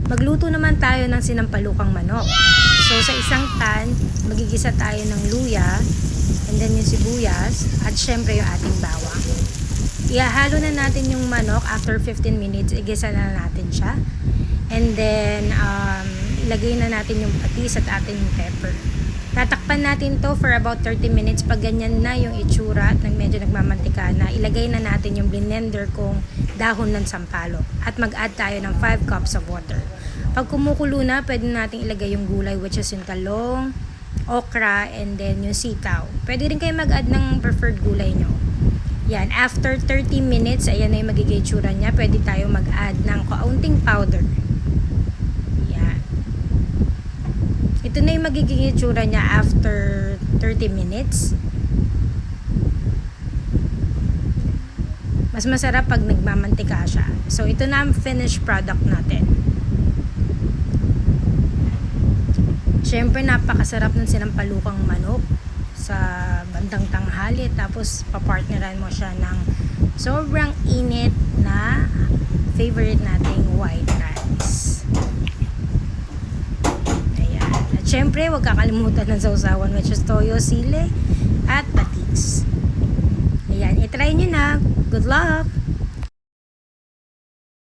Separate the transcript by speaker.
Speaker 1: Magluto naman tayo ng sinampalukang manok. So sa isang pan, magigisa tayo ng luya, and then yung sibuyas, at syempre yung ating bawang. Ihahalo na natin yung manok after 15 minutes, igisa na natin siya. And then, ilagay na natin yung patis at ating pepper. Tatakpan natin to for about 30 minutes. Pag ganyan na yung itsura at medyo nagmamantika na, ilagay na natin yung blender kong dahon ng sampalok. At mag-add tayo ng 5 cups of water. Pag kumukulo na, pwede natin ilagay yung gulay, which is yung talong, okra, and then yung sitaw. Pwede rin kayo mag-add ng preferred gulay nyo. Yan, after 30 minutes, ayan na yung magiging itsura niya. Pwede tayo mag-add ng kaunting powder. Yan. Ito na yung magiging itsura niya after 30 minutes. Mas masarap pag nagmamantika siya. So, ito na ang finished product natin. Siyempre, napakasarap ng sinampalukang manok sa bandang tanghali, tapos papartneran mo siya ng sobrang init na favorite nating white rice. Ayan. At syempre, huwag kakalimutan ng sausawan, which is toyo, sili at patis. Ayan, itry nyo na. Good luck!